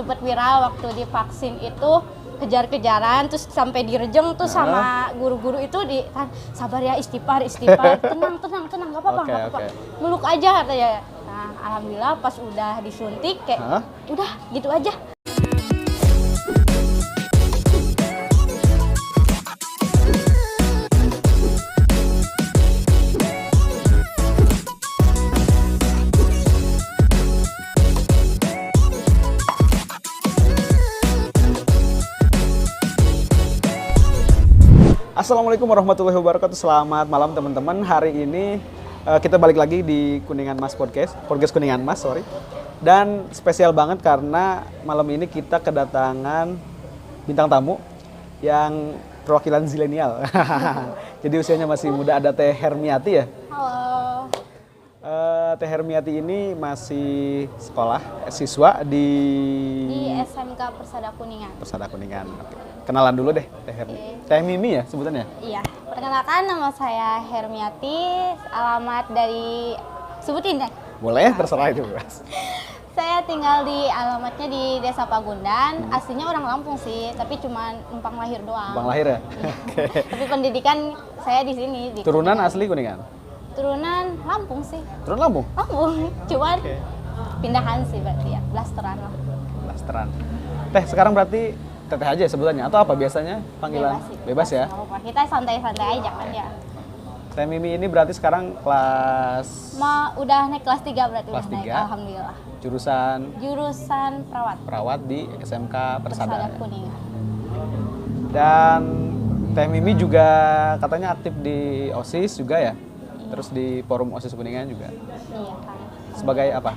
sempat viral waktu divaksin itu kejar-kejaran terus sampai direjeng tuh sama guru-guru itu kan sabar ya, istighfar tenang nggak apa-apa nggak apa-apa meluk aja katanya. Nah alhamdulillah pas udah disuntik kayak udah gitu aja. Assalamualaikum warahmatullahi wabarakatuh. Selamat malam teman-teman. Hari ini kita balik lagi di Kuningan Mas Podcast Kuningan Mas, sorry. Dan spesial banget karena malam ini kita kedatangan bintang tamu yang perwakilan zilenial. Jadi usianya masih muda, ada Teh Hermiati ya. Halo. Teh Hermiati ini masih sekolah, siswa di SMK Persada Kuningan. Persada Kuningan. Oke. Kenalan dulu deh, Teh Hermiati. Teh Mimi ya sebutannya? Iya. Perkenalkan, nama saya Hermiati. Alamat dari sebutin deh. Boleh, terserah itu, Mas. Saya tinggal di alamatnya di Desa Pagundan. Aslinya orang Lampung sih, tapi cuma numpang lahir doang. Numpang lahir ya? Oke. Tapi pendidikan saya di sini. Di Turunan Kuningan. asli Kuningan? Turunan Lampung sih. Turun Lampung? Lampung, cuman pindahan sih berarti ya, blasteran lah. Blasteran. Teh, sekarang berarti Teteh aja sebutannya atau apa biasanya panggilan? Bebas ya? Nggak apa-apa. Kita santai-santai aja kan ya. Teh Mimi ini berarti sekarang kelas... Udah naik kelas 3 berarti Kelas udah naik, 3. alhamdulillah. Jurusan Perawat. perawat di SMK Persada. Ya? Kuningan. Dan Teh Mimi juga katanya aktif di OSIS juga ya? Terus di forum OSIS Kuningan juga? Iya kan. Sebagai apa?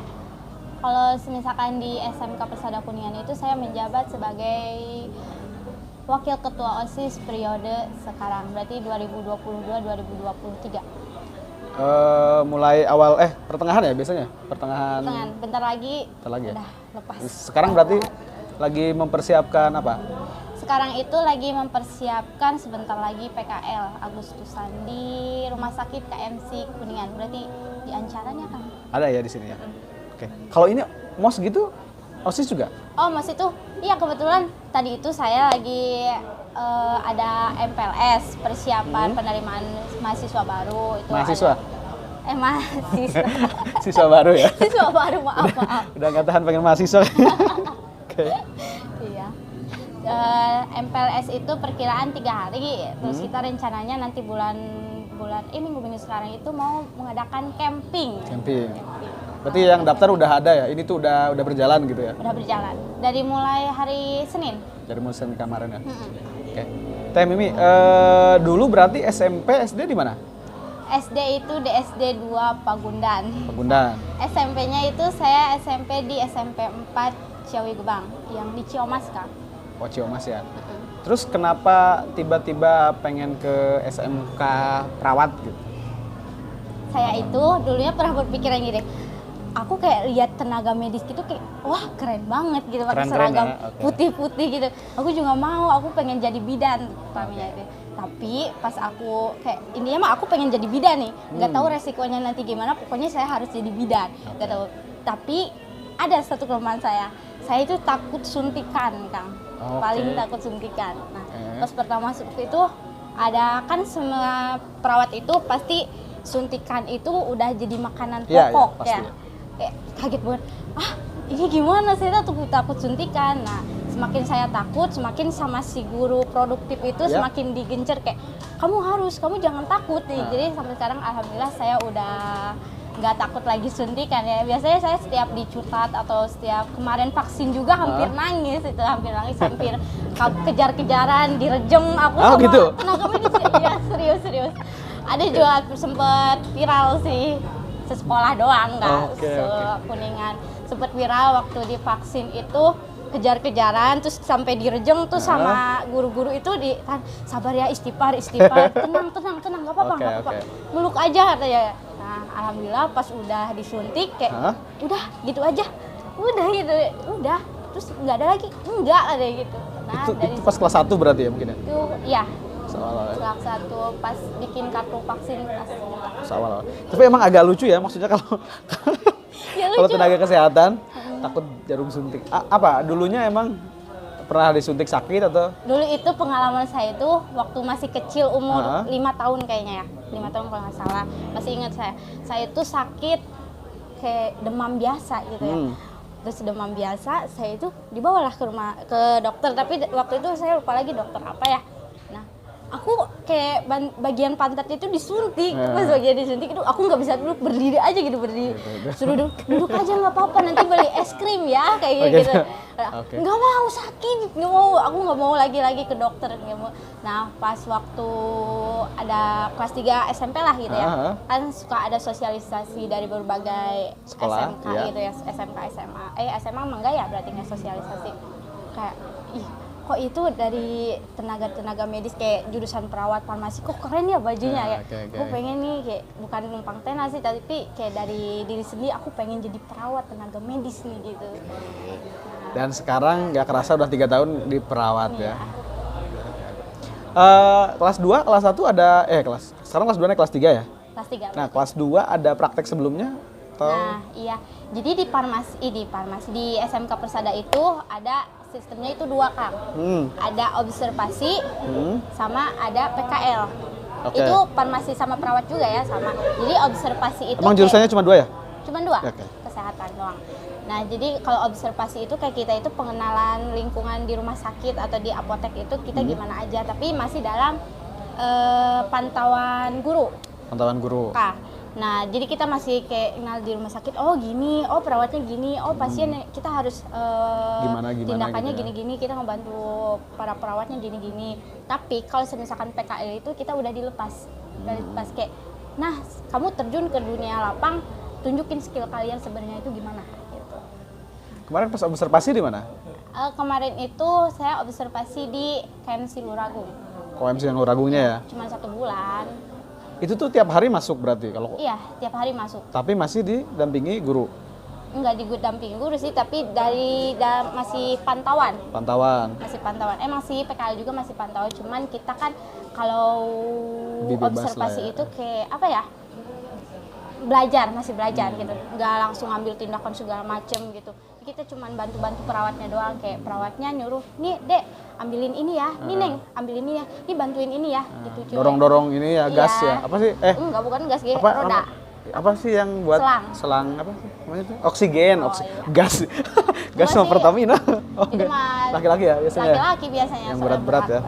Kalau misalkan di SMK Persada Kuningan itu saya menjabat sebagai Wakil Ketua OSIS periode sekarang, berarti 2022-2023. Mulai awal, pertengahan ya biasanya? Pertengahan, bentar lagi ya? udah lepas. Sekarang berarti lagi mempersiapkan apa? Sekarang itu lagi mempersiapkan sebentar lagi PKL Agustusan di Rumah Sakit KMC Kuningan, berarti di Ancaranya kan? Ada ya di sini ya? Oke. Kalau ini MOS gitu, OSIS juga? Oh, MOS itu, iya kebetulan tadi itu saya lagi ada MPLS, persiapan penerimaan mahasiswa baru. Itu mahasiswa? Mahasiswa. Siswa baru ya? Siswa baru, maaf. Udah nggak tahan pengen mahasiswa. Oke. Iya. MPLS itu perkiraan 3 hari, terus kita rencananya nanti minggu sekarang itu mau mengadakan camping. Berarti yang daftar udah ada ya? Ini tuh udah berjalan gitu ya? Udah berjalan. Dari mulai hari Senin. Dari mulai Senin kemarin ya? Oke. Teh Mimi, dulu berarti SMP, SD di mana? SD itu di SD 2 Pagundan. SMP-nya itu saya SMP di SMP 4 Ciawi Gebang, yang di Ciomas Kak. Oh, Ciomas ya? Terus kenapa tiba-tiba pengen ke SMK perawat gitu? Saya itu dulunya pernah berpikiran gini, aku kayak lihat tenaga medis gitu kayak wah keren banget gitu, pakai seragam putih-putih gitu. Aku juga mau, aku pengen jadi bidan gitu. Tapi pas aku kayak intinya mah aku pengen jadi bidan nih, nggak tahu resikonya nanti gimana, pokoknya saya harus jadi bidan. Nggak tahu. Tapi ada satu kelemahan saya itu takut suntikan, Kang. Paling takut suntikan. Nah, pas pertama masuk itu ada kan semua perawat itu pasti suntikan itu udah jadi makanan pokok ya. Kayak kaget banget. Ini gimana, saya takut suntikan. Nah, semakin saya takut, semakin sama si guru produktif itu semakin digencer kayak kamu jangan takut nih. Jadi sampai sekarang alhamdulillah saya udah nggak takut lagi suntikan ya. Biasanya saya setiap dicutat atau setiap kemarin vaksin juga hampir nangis, hampir kejar-kejaran, direjeng aku sama gitu? tenaga medis. Ya serius. Ada juga sempet viral sih, sesekolah doang nggak Kuningan. Sempet viral waktu divaksin itu kejar-kejaran terus sampai direjeng tuh sama guru-guru itu kan sabar ya, istighfar tenang nggak apa-apa meluk aja katanya. Nah alhamdulillah pas udah disuntik kayak udah gitu aja, udah terus nggak ada lagi, ada gitu. Nah itu pas kelas 1 berarti ya mungkin ya? Itu ya kelas 1 pas bikin kartu vaksin kelas 1. Tapi emang agak lucu ya, maksudnya kalau kalau tenaga kesehatan takut jarum suntik. Apa dulunya emang pernah disuntik sakit atau? Dulu itu pengalaman saya itu waktu masih kecil, umur 5 tahun kayaknya ya. 5 tahun kalau nggak salah. Masih ingat saya. Saya itu sakit kayak demam biasa gitu ya. Terus demam biasa, saya itu dibawalah ke dokter. Tapi waktu itu saya lupa lagi dokter apa ya. Nah, aku kayak bagian pantat itu disuntik. Pas bagian disuntik itu aku nggak bisa duduk, berdiri aja gitu, berdiri. Suruh duduk aja nggak apa-apa, nanti beli es krim ya kayak gitu. Nggak mau, sakit, nggak mau, aku nggak mau lagi ke dokter, nggak mau. Nah, pas waktu ada kelas 3 SMP lah gitu ya, kan suka ada sosialisasi dari berbagai sekolah, SMK gitu ya, SMK, SMA. SMA emang enggak ya, berarti nggak sosialisasi. Kayak, kok itu dari tenaga medis kayak jurusan perawat farmasi, kok keren ya bajunya ya. Aku pengen nih kayak bukan numpang tenar sih, tapi kayak dari diri sendiri aku pengen jadi perawat tenaga medis nih gitu. Dan sekarang nggak kerasa udah 3 tahun di perawat ya. Kelas 2, kelas 1 ada sekarang kelas 2 naik kelas 3 ya? Kelas 3. Nah, kelas 2 ada praktek sebelumnya atau? Nah, iya. Jadi di farmasi di SMK Persada itu ada sistemnya itu 2, Kang. Ada observasi sama ada PKL. Itu farmasi sama perawat juga ya, sama. Jadi observasi itu emang jurusannya cuma 2 ya? Cuma 2. Kesehatan doang. Nah, jadi kalau observasi itu kayak kita itu pengenalan lingkungan di rumah sakit atau di apotek itu kita gimana aja, tapi masih dalam pantauan guru. Pantauan guru. Nah, jadi kita masih kayak kenal di rumah sakit, oh gini, oh perawatnya gini, oh pasien kita harus gimana, tindakannya gitu ya? gini-gini, kita ngebantu para perawatnya gini-gini. Tapi kalau misalkan PKL itu kita udah dilepas. Kayak, nah kamu terjun ke dunia lapang, tunjukin skill kalian sebenarnya itu gimana. Kemarin pas observasi di mana? Kemarin itu saya observasi di KMC Luragung. KMC yang Luragungnya ya? Cuma 1 bulan. Itu tuh tiap hari masuk berarti? Iya, tiap hari masuk. Tapi masih didampingi guru? Enggak didampingi guru sih, tapi masih pantauan. Masih pantauan. Emang sih PKL juga masih pantauan, cuman kita kan kalau observasi itu kayak apa ya? Masih belajar gitu. Nggak langsung ambil tindakan segala macem gitu. Kita cuma bantu-bantu perawatnya doang, kayak perawatnya nyuruh, nih Dek, ambilin ini ya, nih Neng, ambilin ini ya, nih bantuin ini ya, gitu. Dorong-dorong ini ya, gas ya, apa sih? Enggak, bukan gas, roda. Apa sih yang buat selang apa sih namanya itu? Oksigen, gas. Gas sama Pertamina. Itu mah laki-laki ya biasanya. Laki-laki biasanya. Yang berat-berat ya.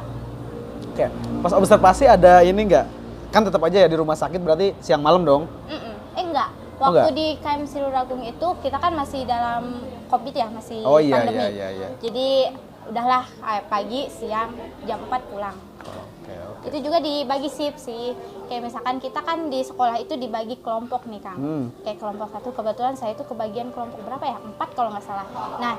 Oke, pas observasi ada ini enggak? Kan tetap aja ya di rumah sakit, berarti siang malam dong? Enggak. Waktu di KMC Luragung itu kita kan masih dalam COVID ya, masih pandemi. Iya. Jadi udahlah pagi, siang, jam 4 pulang. Itu juga dibagi shift sih. Kayak misalkan kita kan di sekolah itu dibagi kelompok nih, Kang. Kayak kelompok 1, kebetulan saya itu kebagian kelompok berapa ya? 4 kalau nggak salah. Nah,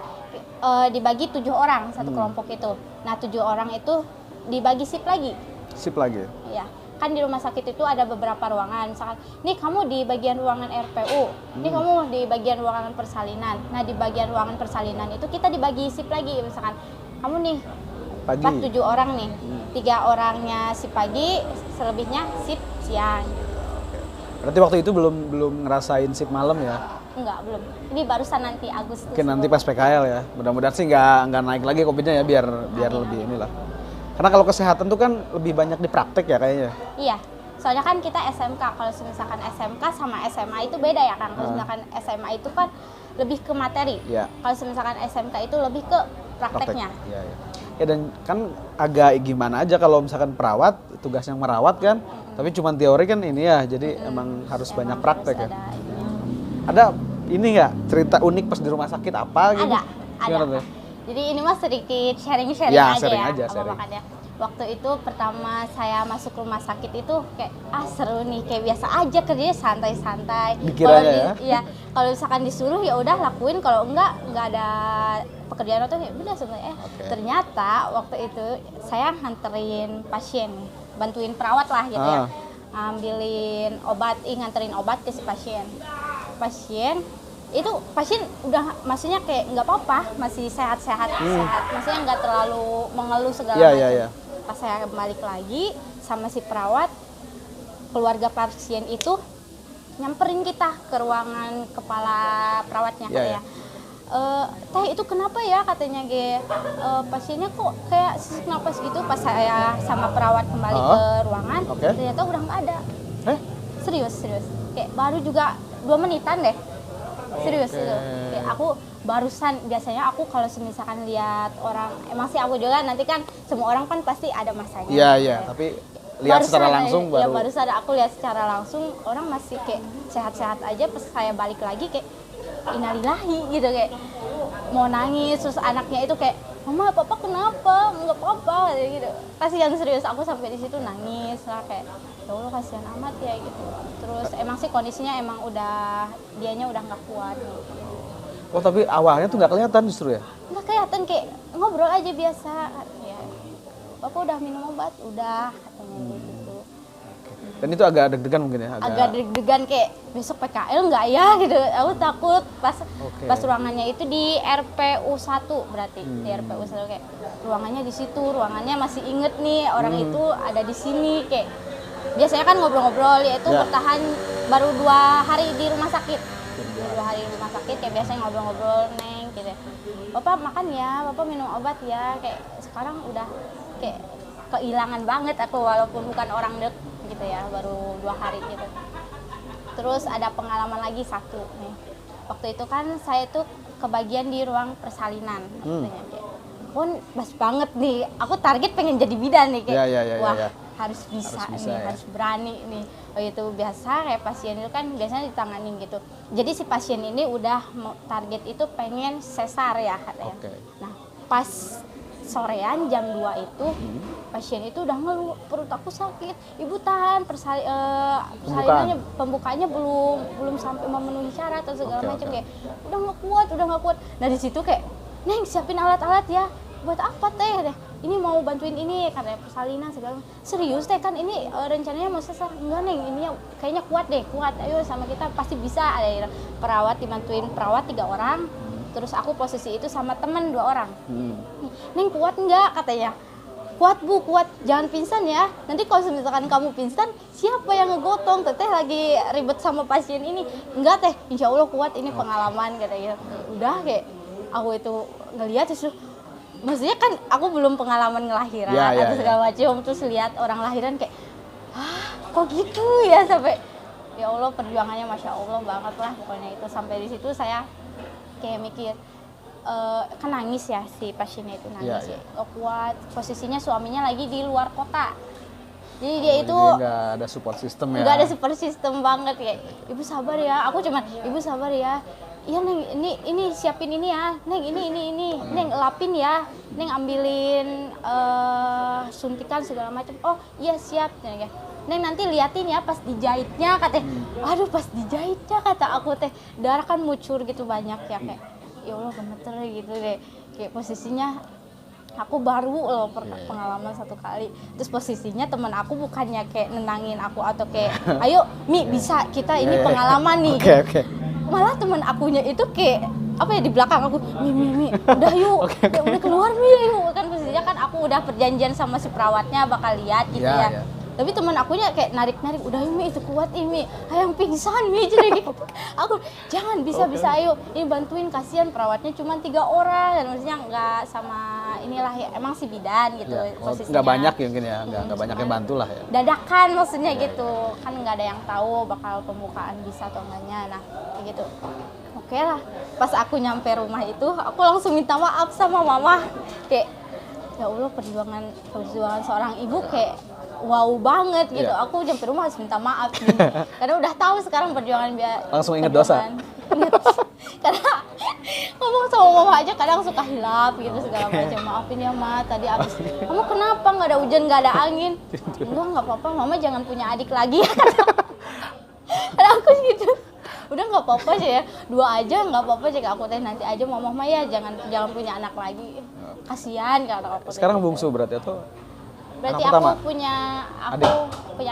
dibagi 7 orang satu kelompok itu. Nah, 7 orang itu dibagi shift lagi. Shift lagi? Iya. Kan di rumah sakit itu ada beberapa ruangan, misalkan nih kamu di bagian ruangan RPU, nih kamu di bagian ruangan persalinan. Nah, di bagian ruangan persalinan itu kita dibagi shift lagi, misalkan kamu nih pagi. Pas 7 orang nih, 3 orangnya shift pagi, selebihnya shift siang. Berarti waktu itu belum ngerasain shift malam ya? Enggak, belum. Ini barusan nanti Agustus. Mungkin nanti pas PKL ya. Mudah-mudahan sih nggak naik lagi COVID-nya ya, biar lebih inilah. Karena kalau kesehatan tuh kan lebih banyak di praktek ya kayaknya. Iya, soalnya kan kita SMK. Kalau misalkan SMK sama SMA itu beda ya kan. Kalau misalkan SMA itu kan lebih ke materi. Iya. Kalau misalkan SMK itu lebih ke prakteknya. Iya. Ya dan kan agak gimana aja kalau misalkan perawat, tugas yang merawat kan. Tapi cuma teori kan ini ya, jadi emang harus banyak praktek ya. Ada ini nggak cerita unik pas di rumah sakit apa gitu? Ada. Jadi ini mah sedikit sharing-sharing aja ya. Makanya waktu itu pertama saya masuk rumah sakit itu kayak seru nih, kayak biasa aja kerjanya santai-santai. Dikiranya ya. Kalau misalkan disuruh ya udah lakuin, kalau enggak ada pekerjaan atau ya udah sebenarnya. Ternyata waktu itu saya nganterin pasien nih, bantuin perawat lah gitu ya. Ambilin obat, nganterin obat ke si pasien. Pasien udah maksudnya kayak nggak apa-apa, masih sehat-sehat, maksudnya nggak terlalu mengeluh segala macam. Pas saya balik lagi sama si perawat, keluarga pasien itu nyamperin kita ke ruangan kepala perawatnya Teh itu kenapa ya katanya pasiennya kok kayak sesak napas gitu. Pas saya sama perawat kembali ke ruangan, ternyata udah nggak ada. Serius kayak baru juga 2 menitan deh. Serius itu kayak aku barusan, biasanya aku kalau misalkan lihat orang, emang sih aku juga nanti kan semua orang kan pasti ada masanya. Iya, tapi lihat secara langsung baru. Ya barusan aku lihat secara langsung orang masih kayak sehat-sehat aja. Pas saya balik lagi kayak innalillahi gitu, kayak mau nangis. Terus anaknya itu kayak, mama papa kenapa, nggak apa-apa gitu. Kasihan, serius aku sampai di situ nangis lah, kayak ya Allah kasihan amat ya gitu. Terus emang sih kondisinya emang dianya udah nggak kuat gitu. Oh tapi awalnya tuh nggak kelihatan justru ya? Nggak kelihatan, kayak ngobrol aja biasa ya. Bapak udah minum obat, udah katanya gitu. Dan itu agak deg-degan mungkin ya? Agak deg-degan kayak besok PKL nggak ya gitu. Aku takut pas ruangannya itu di RPU 1 berarti. Di RPU 1 kayak ruangannya di situ, ruangannya masih inget nih orang itu ada di sini, kayak biasanya kan ngobrol-ngobrol, yaitu bertahan baru 2 hari di rumah sakit. 2 hari di rumah sakit kayak biasanya ngobrol-ngobrol, Neng gitu. Bapak makan ya, Bapak minum obat ya. Kayak sekarang udah kayak kehilangan banget aku, walaupun bukan orang dek gitu ya, baru 2 hari gitu. Terus ada pengalaman lagi satu nih. Waktu itu kan saya tuh kebagian di ruang persalinan. Kayak, pun pas banget nih, aku target pengen jadi bidan nih kayak, harus bisa nih, harus berani nih. Oh itu biasa kayak pasien itu kan biasanya ditanganin gitu. Jadi si pasien ini udah target itu pengen sesar ya katanya. Nah pas sorean jam 2 itu pasien itu udah ngeluh, perut aku sakit, ibu tahan, persalinannya pembukaannya belum sampai memenuhi syarat atau segala macam, kayak udah nggak kuat. Nah di situ kayak, Neng siapin alat-alat ya. Buat apa teh deh? Ini mau bantuin ini katanya persalinan segala macam. Serius teh kan ini rencananya mau sesar. Enggak Neng, ini kayaknya kuat. Ayo sama kita pasti bisa. Ada perawat dibantuin perawat 3 orang. Terus aku posisi itu sama temen 2 orang. Neng kuat enggak katanya? Kuat bu, kuat. Jangan pingsan ya. Nanti kalau misalkan kamu pingsan, siapa yang ngegotong? Teteh lagi ribet sama pasien ini. Enggak teh, insya Allah kuat. Ini pengalaman katanya. Udah kayak aku itu ngeliat terus. Maksudnya kan aku belum pengalaman ngelahiran atau segala macam, terus lihat orang lahiran kayak, kok gitu ya, sampai ya Allah perjuangannya masya Allah banget lah pokoknya itu. Sampai di situ saya kayak mikir, kan nangis ya si pasiennya itu nangis ya, gak kuat. Posisinya suaminya lagi di luar kota, jadi dia itu nggak ada support system ya. Nggak ada support system banget kayak, ibu sabar ya. Aku cuman, ibu sabar ya. Iya Neng, ini siapin ini ya, Neng ini, Neng lapin ya, Neng ambilin suntikan segala macam. Oh iya siap, Neng nanti liatin ya pas dijahitnya katanya. Aduh pas dijahitnya kata aku teh darah kan mucur gitu banyak ya, kayak ya Allah gemeter gitu deh. Kayak posisinya aku baru loh pengalaman 1 kali. Terus posisinya teman aku bukannya kayak nenangin aku atau kayak ayo Mi bisa kita ini pengalaman nih. Malah teman akunya itu kayak apa ya, di belakang aku, Mi udah yuk, udah keluar Mi yuk. Kan posisinya kan aku udah perjanjian sama si perawatnya bakal lihat gitu ya. Tapi teman akunya kayak narik, udah Mi itu kuat Mi, hayang pingsan Mi. Jadi gitu. Aku jangan, bisa ayo ini bantuin, kasihan perawatnya cuma 3 orang dan maksudnya nggak sama inilah ya, emang si bidan gitu posisinya. Nggak banyak ya mungkin ya, nggak banyak yang bantu lah ya. Dadakan maksudnya gitu, kan nggak ada yang tahu bakal pembukaan bisa atau enggaknya. Nah kayak gitu. Oke lah, pas aku nyampe rumah itu aku langsung minta maaf sama mama, kayak ya Allah perjuangan seorang ibu kayak wow banget gitu. Aku nyampe rumah harus minta maaf nih. Karena udah tahu sekarang perjuangan langsung inget dosa. Karena ngomong sama mama aja kadang suka hilap gitu segala macam. Maafin ya Ma, tadi abis kamu kenapa nggak ada hujan nggak ada angin? Enggak, nggak apa-apa Mama, jangan punya adik lagi ya. Karena aku gitu. Udah nggak apa-apa aja ya, 2 aja nggak apa-apa aja. Aku teh nanti aja Mama ya jangan punya anak lagi. Kasihan kalau aku. Sekarang bungsu berarti atau? Berarti aku punya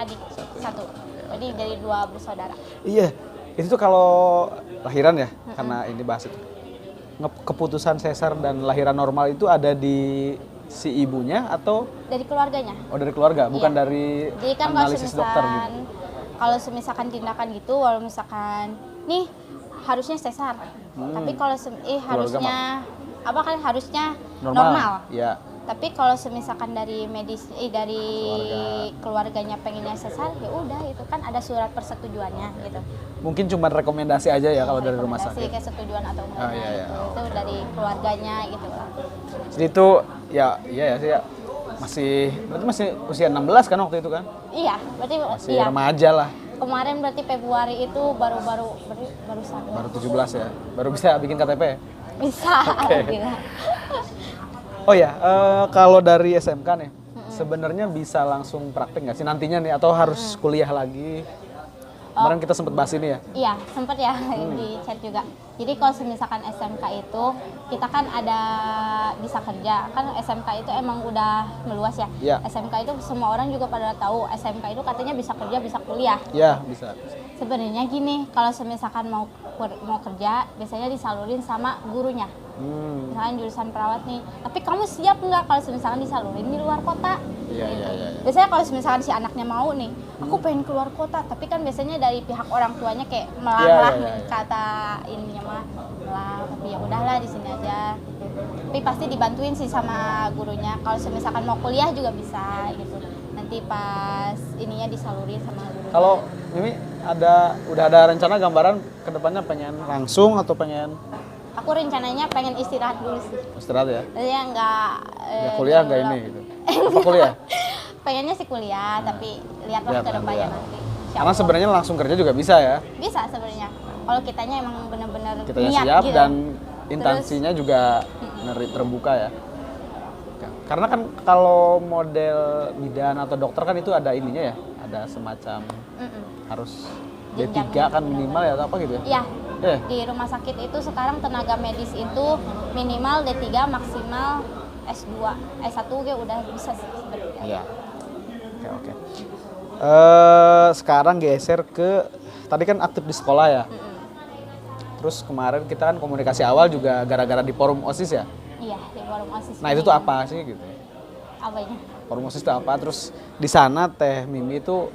adik 1. Jadi dari 2 bersaudara. Iya, itu tuh kalau lahiran ya, karena ini bahas itu. Keputusan sesar dan lahiran normal itu ada di si ibunya atau dari keluarganya? Oh dari keluarga, bukan dari jadi kan analisis dokter gitu. Kalau misalkan tindakan gitu, walau misalkan nih harusnya sesar, Tapi kalau harusnya apa kan harusnya normal. Ya. Tapi kalau semisalkan dari dari keluarganya pengennya sesar, ya udah itu kan ada surat persetujuannya gitu. Mungkin cuma rekomendasi aja ya kalau dari rumah sakit. Kesetujuan atau enggaknya itu dari keluarganya gitu. Jadi itu ya sih ya. Berarti masih usia 16 kan waktu itu kan? Iya, berarti masih remaja lah. Kemarin berarti Februari itu baru 17 ya. Baru bisa bikin KTP. Bisa. Okay. Oh ya, kalau dari SMK nih, sebenarnya bisa langsung praktek nggak sih nantinya nih, atau harus kuliah lagi? Kemarin kita sempat bahas ini ya? Iya, sempat ya di chat juga. Jadi kalau misalkan SMK itu, kita kan ada bisa kerja. Kan SMK itu emang udah meluas ya. Yeah. SMK itu semua orang juga pada tahu, SMK itu katanya bisa kerja, bisa kuliah. Iya, bisa. Sebenarnya gini, kalau misalkan mau kerja, biasanya disalurin sama gurunya. Misalkan jurusan perawat nih, tapi kamu siap nggak kalau misalkan disalurin di luar kota? Iya. Biasanya kalau misalkan si anaknya mau nih, aku pengen keluar kota, tapi kan biasanya dari pihak orang tuanya kayak melarang kata ininya mah, tapi ya udahlah di sini aja. Tapi pasti dibantuin sih sama gurunya. Kalau misalkan mau kuliah juga bisa gitu. Nanti pas ininya disalurin sama guru. Kalau Mimi udah ada rencana gambaran kedepannya pengen langsung atau pengen? Aku rencananya pengen istirahat dulu sih. Istirahat ya? Jadi nggak kuliah nggak ini gitu. Apa kuliah? Pengennya sih kuliah, tapi lihatlah ke depannya nanti. Karena sebenarnya langsung kerja juga bisa ya? Bisa sebenarnya. Kalau kitanya emang benar-benar kitanya niat siap gitu. Dan intansinya juga terbuka ya. Karena kan kalau model bidan atau dokter kan itu ada ininya ya, ada semacam harus D3 kan minimal ya atau apa gitu ya? Iya. Di rumah sakit itu sekarang tenaga medis itu minimal D3 maksimal S2. S1 gue udah bisa sebenarnya. Iya. Oke. Sekarang geser ke tadi kan aktif di sekolah ya. Terus kemarin kita kan komunikasi awal juga gara-gara di forum OSIS ya? Iya, di forum OSIS. Nah, itu tuh apa sih gitu? Apanya? Forum OSIS itu apa? Terus di sana Teh Mimi itu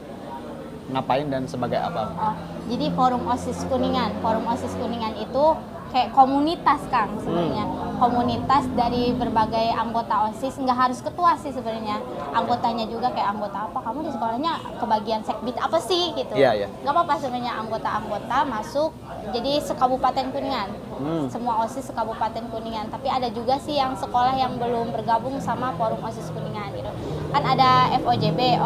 ngapain dan sebagai apa? Jadi forum OSIS Kuningan. Forum OSIS Kuningan itu kayak komunitas Kang sebenarnya. Komunitas dari berbagai anggota OSIS, nggak harus ketua sih sebenarnya. Anggotanya juga kayak anggota apa? Kamu di sekolahnya kebagian sekbid apa sih gitu. Iya. Nggak apa-apa sebenarnya anggota-anggota masuk jadi sekabupaten Kuningan. Semua OSIS sekabupaten Kuningan. Tapi ada juga sih yang sekolah yang belum bergabung sama forum OSIS Kuningan gitu. Kan ada FOJB.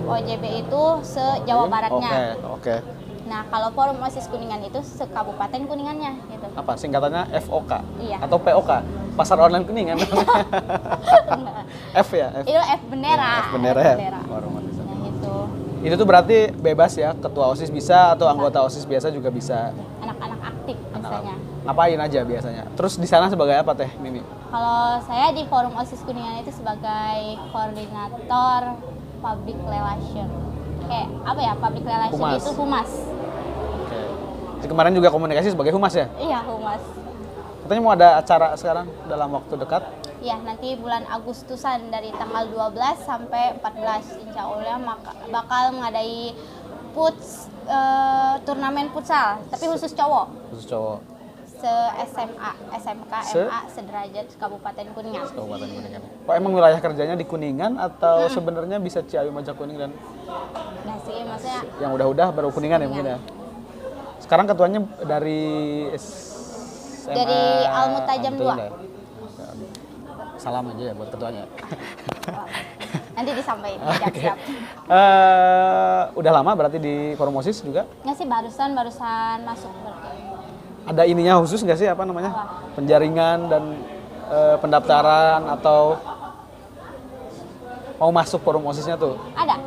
FOJB itu se-Jawa Baratnya. Oke. Nah, kalau forum OSIS Kuningan itu sekabupaten Kuningannya gitu. Apa singkatannya FOK? Iya. Atau POK? Pasar Online Kuningan. F ya? Itu F bendera. Ya, F bendera ya. Forum OSIS. Nah, itu. Itu tuh berarti bebas ya, ketua OSIS bisa atau anggota OSIS biasa juga bisa. Anak-anak aktif biasanya. Ngapain aja biasanya? Terus di sana sebagai apa Teh Mimi? Kalau saya di forum OSIS Kuningan itu sebagai koordinator public relation. Kayak apa ya, public relation itu humas. Oke. Jadi kemarin juga komunikasi sebagai humas ya? Iya, humas. Katanya mau ada acara sekarang dalam waktu dekat? Iya, nanti bulan Agustusan dari tanggal 12 sampai 14 insya Allah bakal mengadai turnamen futsal, tapi khusus cowok. Khusus cowok. Se-SMA, SMK, MA, sederajat Kabupaten Kuningan. Kabupaten Kuningan. Oh, emang wilayah kerjanya di Kuningan atau sebenarnya bisa Ciawi Majakuning dan? Nah sih, maksudnya yang udah baru Kuningan ya mungkin ya. Sekarang ketuanya dari SMA, dari Al-Mutajam 2. Ya? Salam aja ya buat ketuanya. Nanti disampaikan. Siap. Udah lama berarti di forum OSIS juga? Nggak sih, barusan masuk berarti. Ada ininya khusus nggak sih apa namanya? Penjaringan dan pendaftaran atau mau masuk forum OSISnya tuh? Ada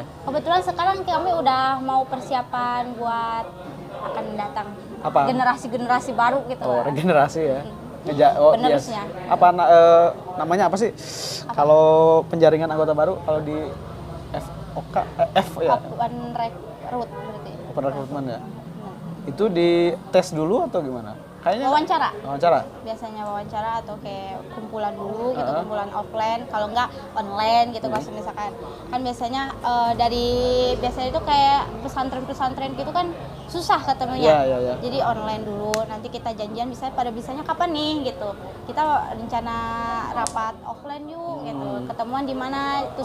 ya? Kebetulan sekarang kami udah mau persiapan buat akan datang apa? Generasi baru gitu. Oh, regenerasi ya. Penerusnya. Yes. Apa namanya apa sih? Kalau penjaringan anggota baru kalau di FOK F ya? Open recruit berarti. Open recruitment ya. Itu di tes dulu atau gimana? Kayaknya wawancara. Biasanya wawancara atau kayak kumpulan dulu gitu, kumpulan offline. Kalau enggak online gitu kalau misalkan. Kan biasanya biasanya itu kayak pesantren-pesantren gitu kan susah ketemunya. Jadi online dulu, nanti kita janjian bisanya kapan nih gitu. Kita rencana rapat offline yuk gitu. Ketemuan di mana, itu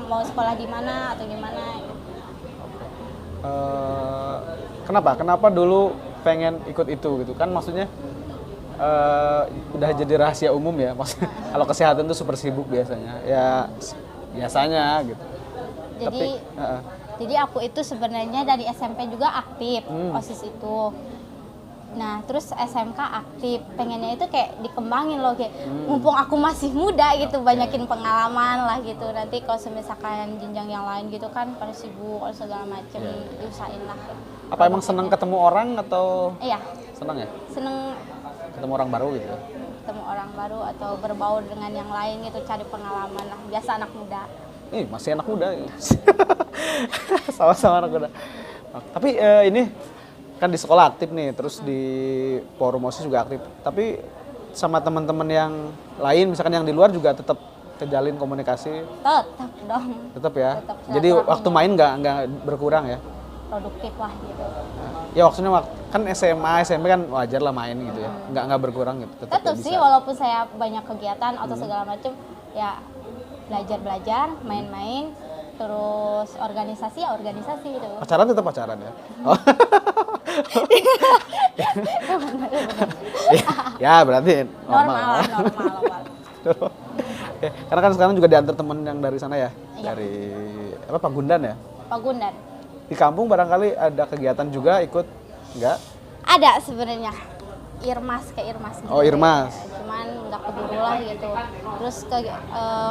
mau sekolah di mana atau gimana gitu. Kenapa dulu pengen ikut itu gitu kan, maksudnya udah jadi rahasia umum ya, maksudnya kalau kesehatan tuh super sibuk biasanya ya, biasanya gitu. Jadi aku itu sebenarnya dari SMP juga aktif OSIS itu. Nah terus SMK aktif, pengennya itu kayak dikembangin loh, kayak mumpung aku masih muda gitu, banyakin pengalaman lah gitu. Nanti kalau misalkan jenjang yang lain gitu kan pada sibuk atau segala macem, diusahain lah. Apa emang seneng ketemu orang atau? Iya. Seneng ya? Seneng ketemu orang baru gitu. Ketemu orang baru atau berbaur dengan yang lain gitu, cari pengalaman lah. Biasa anak muda. Masih anak muda. Sama-sama anak muda. Tapi ini kan di sekolah aktif nih, terus di forum OSIS juga aktif. Tapi sama teman-teman yang lain, misalkan yang di luar juga tetap kejalin komunikasi. Tetap dong. Tetap ya. Tetap. Jadi waktu main nggak berkurang ya. Produktif lah gitu. Ya maksudnya kan SMA, SMP kan wajar lah main gitu ya. Nggak berkurang gitu. Tetap sih bisa. Walaupun saya banyak kegiatan atau segala macam, ya belajar, main-main, terus organisasi gitu. Pacaran tetap pacaran ya? Oh. Ya berarti normal. Karena kan sekarang juga diantar temen yang dari sana ya? Iya. Dari Pagundan ya? Pagundan. Di kampung barangkali ada kegiatan juga ikut? Enggak? Ada sebenarnya. Irmas gitu. Oh Irmas. Ya. Cuman nggak keburu lah gitu. Terus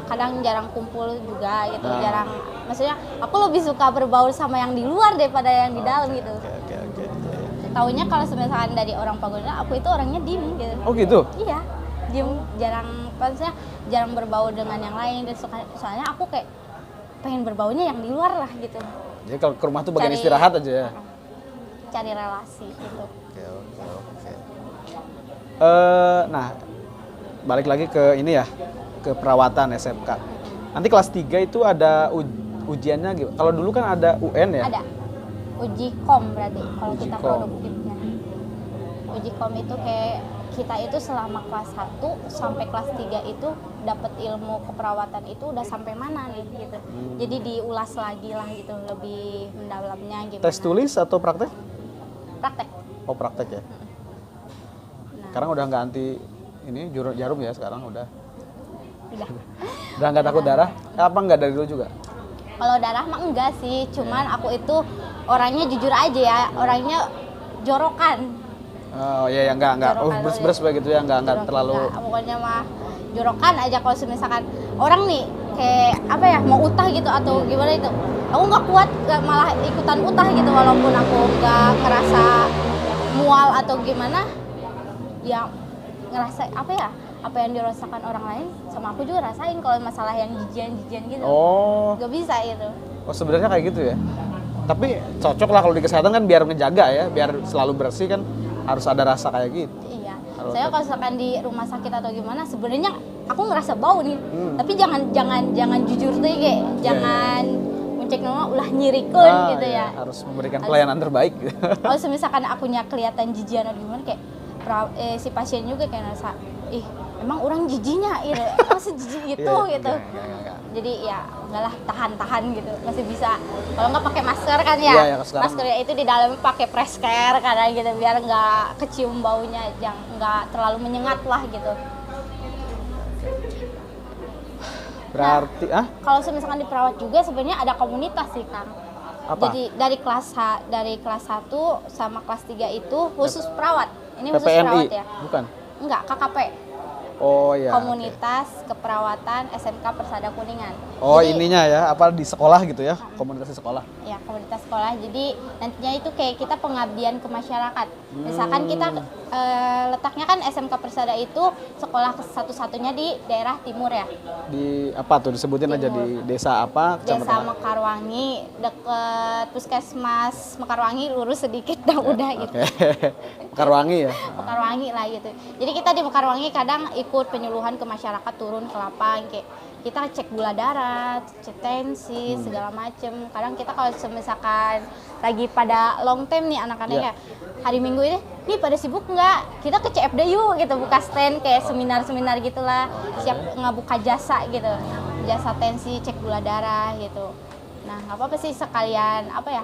kadang jarang kumpul juga gitu, maksudnya aku lebih suka berbaur sama yang di luar daripada yang di dalam gitu. Oke. Taunya kalau misalkan dari orang Pagundan, aku itu orangnya diem gitu. Oh gitu? Iya, diem, jarang berbaur dengan yang lain. Soalnya aku kayak pengen berbaurnya yang di luar lah gitu. Jadi kalau ke rumah tuh bagian istirahat aja ya? Cari relasi gitu. Oke. Nah, balik lagi ke ini ya, ke perawatan SMK. Nanti kelas 3 itu ada ujiannya gitu. Kalau dulu kan ada UN ya? Ada. Uji kom berarti kalau kita produktifnya. Uji kom itu kayak kita itu selama kelas 1 sampai kelas 3 itu dapat ilmu keperawatan itu udah sampai mana nih gitu. Jadi diulas lagi lah gitu, lebih mendalamnya gimana. Tes tulis atau praktek? Praktek. Oh praktek ya? Sekarang udah nggak anti ini jarum ya, sekarang udah nggak takut darah? Apa nggak dari dulu juga? Kalau darah mah enggak sih, cuman aku itu orangnya jujur aja ya, orangnya jorokan. Oh iya, enggak beres begitu ya, enggak terlalu. Pokoknya mah jorokan aja. Kalau misalkan orang nih kayak apa ya, mau utah gitu atau gimana itu, aku nggak kuat, malah ikutan utah gitu, walaupun aku nggak ngerasa mual atau gimana. Ya ngerasa apa yang dirasakan orang lain sama aku juga rasain. Kalau masalah yang jijian gitu, nggak bisa gitu. Oh sebenarnya kayak gitu ya, tapi cocok lah kalau di kesehatan kan, biar ngejaga ya, biar selalu bersih kan harus ada rasa kayak gitu. Iya, saya kalau misalkan di rumah sakit atau gimana, sebenarnya aku ngerasa bau nih, tapi jangan jujur tuh kayak jangan mencek nama ulah nyirikeun gitu ya. Harus memberikan pelayanan terbaik gitu. Kalau misalkan akunya kelihatan jijian atau gimana, kayak si pasien juga kayak ngerasa, emang orang jijinya gitu, masih jijik gitu gitu. Enggak. Jadi ya enggak lah, tahan gitu, masih bisa. Kalau nggak pakai masker kan ya, maskernya itu di dalam pakai presker karena gitu, biar nggak kecium baunya, nggak terlalu menyengat lah gitu. Berarti kalau misalkan diperawat juga sebenarnya ada komunitas sih Kang. Apa? Jadi dari kelas 1 sama kelas 3 itu khusus perawat. Ini khusus PPNI? perawat ya? Bukan? Enggak, KKP. Oh iya. Komunitas Keperawatan SMK Persada Kuningan. Oh jadi, ininya ya, apa di sekolah gitu ya, komunitas di sekolah? Ya, komunitas sekolah. Jadi nantinya itu kayak kita pengabdian ke masyarakat. Misalkan kita letaknya kan SMK Persada itu sekolah satu-satunya di daerah timur ya. Di apa tuh disebutin timur. Aja di desa apa? Desa Mekarwangi, deket Puskesmas Mekarwangi, lurus sedikit dah udah gitu. Mekarwangi ya. Mekarwangi lah gitu. Jadi kita di Mekarwangi kadang ikut penyuluhan ke masyarakat, turun ke lapang kayak kita cek gula darah, cek tensi, segala macem. Kadang kita kalau misalkan lagi pada long term nih anak-anaknya, hari Minggu ini, nih pada sibuk nggak? Kita ke CFD yuk gitu, buka stand kayak seminar-seminar gitulah, siap ngebuka jasa gitu, jasa tensi, cek gula darah gitu. Nah nggak apa-apa sih sekalian apa ya?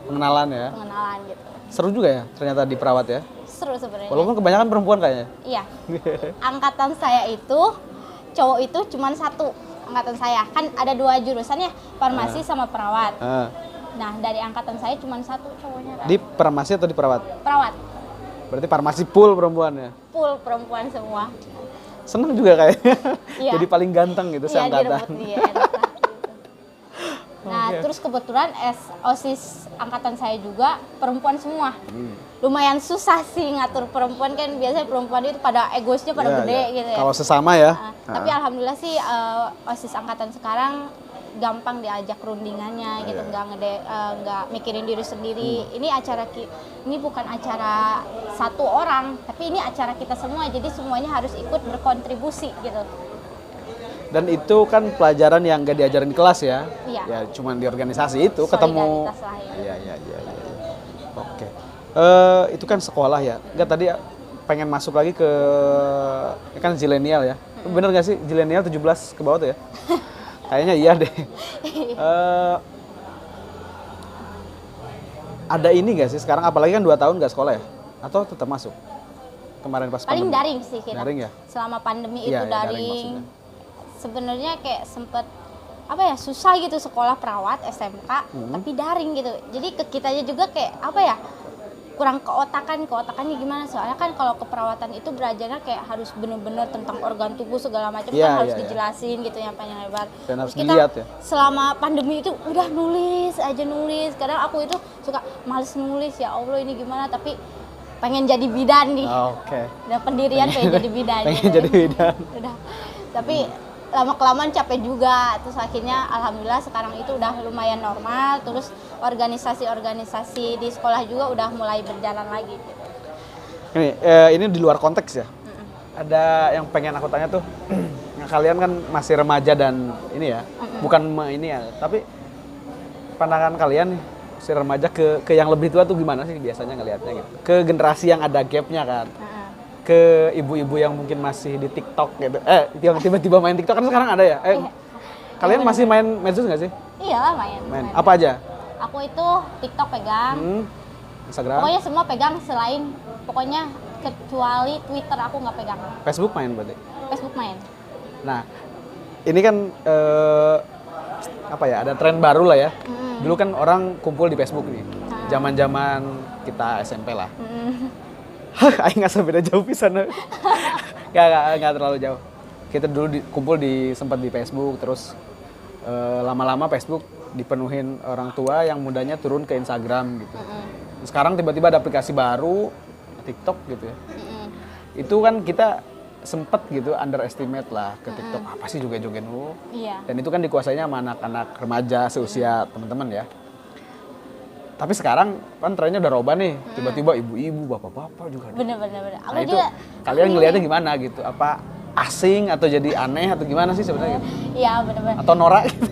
Pengenalan ya. Pengenalan gitu. Seru juga ya ternyata di perawat ya. Seru sebenarnya. Walaupun kebanyakan perempuan kayaknya. Iya. Angkatan saya itu cowok itu cuma satu angkatan saya. Kan ada 2 jurusan ya, farmasi sama perawat. Nah, dari angkatan saya cuma satu cowoknya. Di farmasi atau di perawat? Perawat. Berarti farmasi full perempuan ya? Full perempuan semua. Seneng juga kayaknya. Iya. Jadi paling ganteng gitu Iya, seangkatan. direbut dia. Enak lah, gitu. Nah, terus kebetulan OSIS angkatan saya juga perempuan semua. Lumayan susah sih ngatur perempuan, kan biasanya perempuan itu pada egoisnya pada gede gitu ya. Kalau sesama ya. Tapi alhamdulillah sih OSIS angkatan sekarang gampang diajak rundingannya gitu, nggak mikirin diri sendiri. Ini bukan acara satu orang, tapi ini acara kita semua. Jadi semuanya harus ikut berkontribusi gitu. Dan itu kan pelajaran yang gak diajarin di kelas ya? Iya. Ya cuman di organisasi itu ketemu. Solidaritas lah ya. Iya. Oke. Itu kan sekolah ya. Enggak, tadi pengen masuk lagi ke kan zilenial ya. Bener gak sih zilenial 17 ke bawah tuh ya? Kayaknya iya deh. Ada ini gak sih sekarang, apalagi kan 2 tahun gak sekolah ya? Atau tetap masuk? Kemarin pas Paling pandemi. daring sih kita. Daring ya? Selama pandemi Iya, itu iya, daring daring. maksudnya. Sebenarnya kayak sempet apa ya, susah gitu sekolah perawat SMK, tapi daring gitu. Jadi ke kitanya juga kayak apa ya, kurang keotakannya gimana, soalnya kan kalau keperawatan itu belajarnya kayak harus bener-bener tentang organ tubuh segala macam, kan harus dijelasin gitu yang panjang lebar. Dan harus Terus kita dilihat ya. selama pandemi itu udah nulis. Kadang aku itu suka males nulis, ya Allah ini gimana, tapi pengen jadi bidan nih. Oke. Udah pendirian pengen jadi bidan. Pengen gitu. jadi bidan. Udah. Tapi lama-kelamaan capek juga. Terus akhirnya alhamdulillah sekarang itu udah lumayan normal. Terus organisasi-organisasi di sekolah juga udah mulai berjalan lagi gitu. Ini di luar konteks ya. Ada yang pengen aku tanya tuh. Kalian kan masih remaja dan ini ya, bukan ini ya, tapi pandangan kalian nih, si remaja ke yang lebih tua tuh gimana sih biasanya ngelihatnya gitu? Ke generasi yang ada gapnya kan, ke ibu-ibu yang mungkin masih di TikTok gitu, yang tiba-tiba main TikTok kan sekarang ada ya? Kalian masih main medsos nggak sih? Iya, main. Apa aja? Aku itu TikTok pegang, Instagram? pokoknya semua pegang selain, pokoknya kecuali Twitter aku nggak pegang. Facebook main berarti? Facebook main. Nah, ini kan apa ya? Ada tren baru lah ya. Dulu kan orang kumpul di Facebook nih. Zaman-zaman kita SMP lah. Aing nggak beda jauh pisan. Nggak terlalu jauh. Kita dulu kumpul sempat di Facebook, terus lama-lama Facebook dipenuhin orang tua yang mudanya turun ke Instagram gitu. Sekarang tiba-tiba ada aplikasi baru, TikTok gitu ya. Itu kan kita sempet gitu underestimate lah ke TikTok, apa sih joget-joget lu. Iya. Dan itu kan dikuasainya sama anak-anak remaja seusia teman-teman ya. Tapi sekarang kan trennya udah robah nih, tiba-tiba ibu-ibu, bapak-bapak juga. Bener. Nah Aku itu juga, kalian ngelihatnya gimana gitu? Apa asing atau jadi aneh atau gimana sih sebenarnya? Iya bener. Atau norak gitu?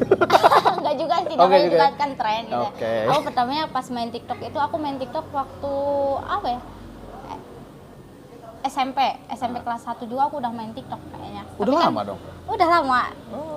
Enggak juga sih, Oke, namanya juga oke. kan tren gitu. Oke. Aku pertamanya pas main TikTok itu, aku main TikTok waktu apa ya? SMP kelas 1 juga aku udah main TikTok kayaknya. Udah Tapi lama dong? Udah lama.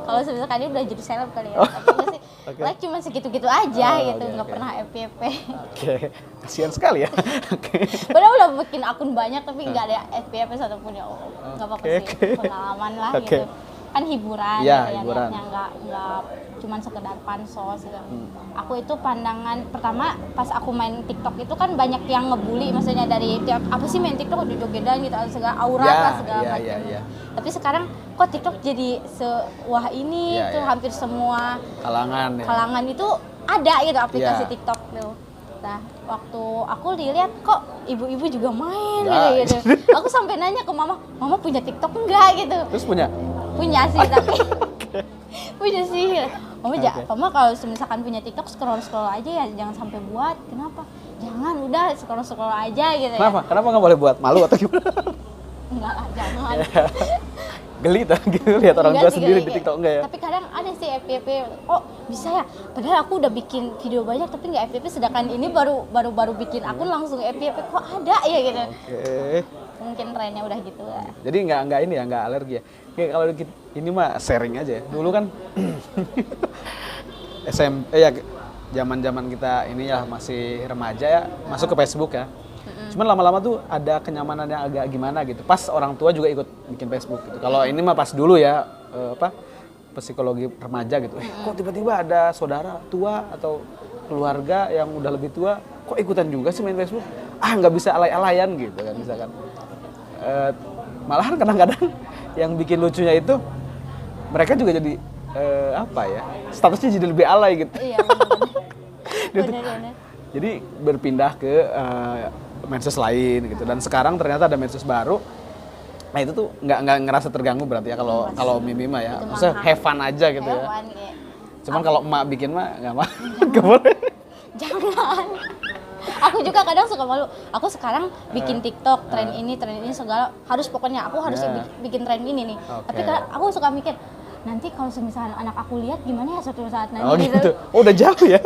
Kalau sebenarnya dia udah jadi seleb kali ya. Tapi gue sih like cuma segitu-gitu aja gitu, nggak pernah FYP. Oke, kasihan sekali ya. Oke. Padahal udah bikin akun banyak tapi nggak ada FYP satupun, ya Allah. Nggak apa-apa sih, pengalaman lah gitu. Kan hiburan Ya, gitu, hiburan. yang nggak cuma sekedar pansos gitu. Aku itu pandangan pertama pas aku main TikTok itu kan banyak yang ngebully, maksudnya dari apa sih main TikTok joget-jogetan gitu, segala aura lah segala macam. Ya. Tapi sekarang kok TikTok jadi wah ini Ya, tuh ya. hampir semua Kalangan itu ada gitu aplikasi Ya. TikTok tuh. Nah, waktu aku dilihat kok ibu-ibu juga main Ya. gitu. Aku sampai nanya ke mama punya TikTok enggak gitu. Terus punya? Punya sih tapi punya sih. Mama kalau misalkan punya TikTok scroll aja ya, jangan sampai buat. Kenapa? Jangan, udah scroll aja gitu. Kenapa? Kenapa nggak boleh buat? Malu atau gimana? Enggak lah, jangan. Geli tuh gitu lihat orang tua sendiri di TikTok enggak ya? Tapi kadang ada sih FYP, oh bisa ya. Padahal aku udah bikin video banyak tapi nggak FYP, sedangkan ini baru bikin akun langsung FYP, kok ada ya gitu. Oke. Mungkin trennya udah gitu ya. Jadi nggak ini ya, nggak alergi ya. Kayak kalau ini mah sharing aja ya. Dulu kan ya zaman kita ini ya masih remaja ya, masuk ke Facebook ya. Cuman lama-lama tuh ada kenyamanan yang agak gimana gitu. Pas orang tua juga ikut bikin Facebook gitu. Kalau ini mah pas dulu ya, psikologi remaja gitu. Kok tiba-tiba ada saudara tua atau keluarga yang udah lebih tua, kok ikutan juga sih main Facebook? Nggak bisa alay-alayan gitu kan misalkan. Malahan kadang-kadang yang bikin lucunya itu, mereka juga jadi statusnya jadi lebih alay gitu. Iya, benar-benar. Jadi berpindah ke medsos lain gitu, dan sekarang ternyata ada medsos baru. Nah itu tuh nggak ngerasa terganggu berarti ya kalau Mimi mah ya, maksudnya have fun aja gitu ya. Cuman kalau emak bikin mah nggak boleh. Jangan. Aku juga kadang suka malu. Aku sekarang bikin TikTok, tren ini segala pokoknya aku harus bikin tren ini nih. Tapi aku suka mikir, nanti kalau misalnya anak aku lihat gimana ya suatu saat nanti. Oh gitu. Oh udah jauh ya.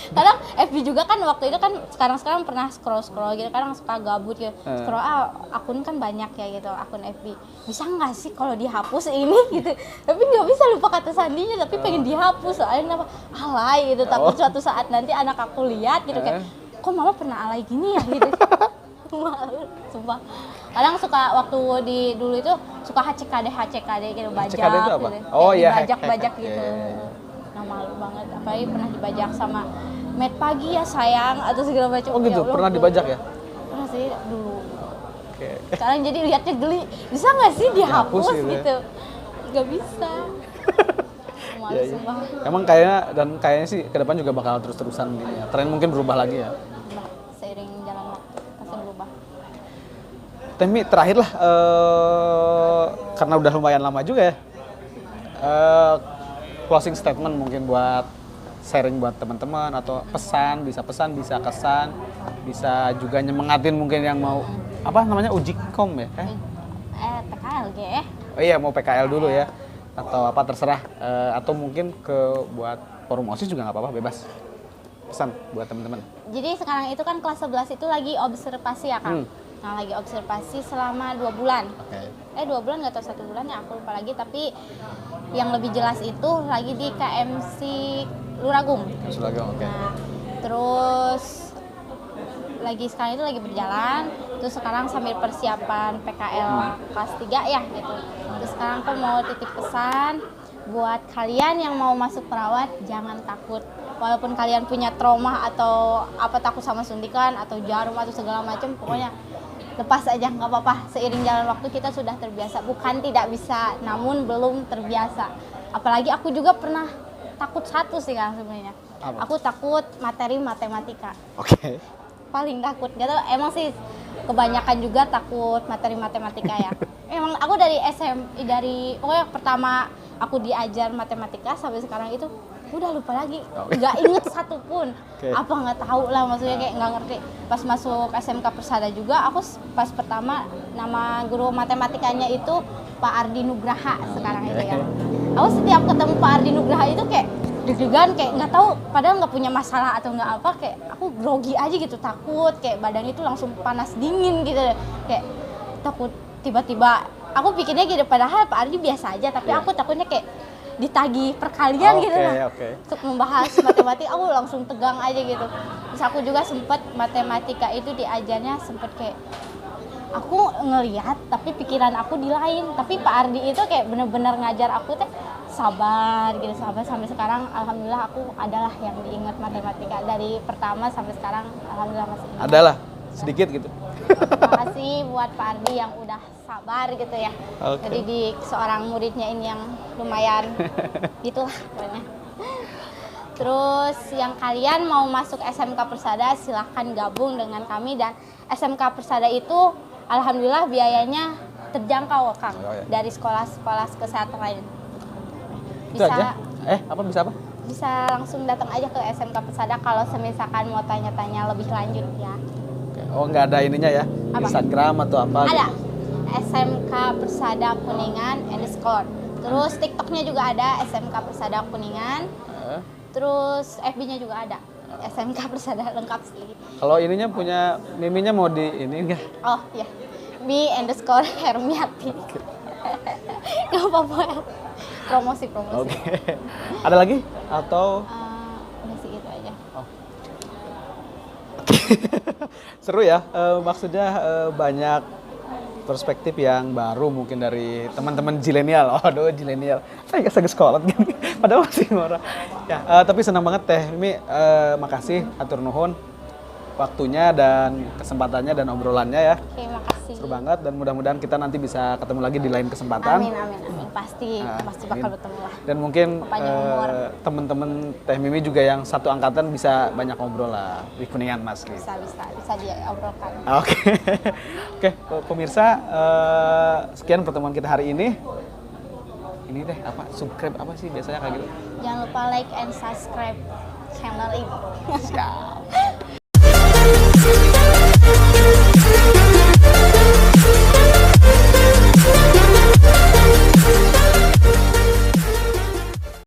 Kadang FB juga kan waktu itu kan sekarang pernah scroll gitu, kadang suka gabut gitu. Scroll akun kan banyak ya gitu, akun FB. Bisa nggak sih kalau dihapus ini gitu. Tapi nggak bisa lupa kata sandinya, tapi pengen dihapus soalnya alay gitu. Takut suatu saat nanti anak aku lihat gitu kayak, kok mama pernah alay gini ya gitu. Malu, sumpah. Kadang suka waktu dulu itu suka HCKD gitu, bajak itu apa? Gitu. Oh iya, bajak gitu. Nah, malu banget, apalagi pernah dibajak sama Met Pagi ya sayang atau segala macam. Oh gitu, ya Allah, pernah dibajak ya? Pernah sih dulu. Oke. Sekarang jadi lihatnya geli, bisa nggak sih dihapus gitu? Nggak bisa. Malu sumpah. Emang kayaknya sih ke depan juga bakal terus-terusan gitu ya. Tren mungkin berubah lagi ya. Seiring jalan waktu pasti berubah. Temi terakhir lah, karena udah lumayan lama juga ya. Closing statement mungkin buat sharing buat teman-teman, atau pesan bisa kesan, bisa juga nyemangatin mungkin yang mau uji kom ya? PKLG ya. Oh iya, mau PKL dulu ya, atau terserah, atau mungkin buat forum OSIS juga nggak apa-apa, bebas. Pesan buat teman-teman. Jadi sekarang itu kan kelas 11 itu lagi observasi ya Kang. Nah, lagi observasi selama 2 bulan. 2 bulan nggak tahu 1 bulan ya, aku lupa lagi. Tapi yang lebih jelas itu lagi di KMC Luragung. Oke. Nah, terus sekarang itu lagi berjalan. Terus sekarang sambil persiapan PKL kelas 3 ya gitu. Terus sekarang aku mau titip pesan buat kalian yang mau masuk perawat, jangan takut. Walaupun kalian punya trauma atau takut sama suntikan atau jarum atau segala macam, pokoknya lepas aja, nggak apa-apa. Seiring jalan waktu kita sudah terbiasa. Bukan tidak bisa, namun belum terbiasa. Apalagi aku juga pernah takut satu sih Kang sebenarnya. Aku takut materi matematika. Oke. Paling takut. Gak tau, emang sih kebanyakan juga takut materi matematika ya. Emang aku dari pokoknya pertama aku diajar matematika sampai sekarang itu udah lupa lagi, nggak inget satupun. Apa nggak tahu lah, maksudnya kayak nggak ngerti. Pas masuk SMK Persada juga, aku pas pertama nama guru matematikanya itu Pak Ardi Nugraha sekarang itu ya. Aku setiap ketemu Pak Ardi Nugraha itu kayak deg-degan, kayak nggak tahu, padahal nggak punya masalah atau nggak apa, kayak aku grogi aja gitu, takut, kayak badan itu langsung panas dingin gitu, kayak takut tiba-tiba. Aku pikirnya gitu, padahal Pak Ardi biasa aja, tapi aku takutnya kayak ditagih perkalian gitu lah. Untuk membahas matematika aku langsung tegang aja gitu. Terus aku juga sempet matematika itu diajarnya sempet kayak aku ngelihat tapi pikiran aku di lain. Tapi Pak Ardi itu kayak bener-bener ngajar aku teh sabar sampai sekarang alhamdulillah aku adalah yang diingat matematika dari pertama sampai sekarang, alhamdulillah masih ingat. Adalah sedikit gitu. Terima kasih buat Pak Ardi yang udah sabar gitu ya. Jadi di seorang muridnya ini yang lumayan gitulah pokoknya. Terus yang kalian mau masuk SMK Persada silahkan gabung dengan kami, dan SMK Persada itu alhamdulillah biayanya terjangkau Kang, dari sekolah-sekolah kesehatan lain. Bisa Apa bisa apa? Bisa langsung datang aja ke SMK Persada kalau semisalkan mau tanya-tanya lebih lanjut ya. Oke. Oh, nggak ada ininya ya? Apa? Instagram atau apa? Ada SMK Persada Kuningan _ terus TikToknya juga ada SMK Persada Kuningan, terus FB-nya juga ada SMK Persada lengkap sih. Kalau ininya punya miminya mau di ini enggak? Oh ya, _Hermiati. Gak apa-apa. Promosi. Oke. Ada lagi atau Udah sih gitu aja. seru ya? Maksudnya banyak perspektif yang baru mungkin dari teman-teman zilenial. Aduh, zilenial. Saya agak sekolah gini. Padahal masih marah. Ya, tapi senang banget Teh Mimi. Makasih atur nuhun waktunya dan kesempatannya dan obrolannya ya. Oke, makasih. Seru banget dan mudah-mudahan kita nanti bisa ketemu lagi di lain kesempatan. Amin. Pasti bakal bertemu lah. Dan mungkin Panjang umur. teman-teman Teh Mimi juga yang satu angkatan bisa banyak ngobrol lah di Kuningan Mas. Gitu. Bisa diobrolkan. Oke, pemirsa, sekian pertemuan kita hari ini. Ini Teh apa? Subscribe apa sih biasanya kayak gitu? Jangan lupa like and subscribe channel ini. Siap.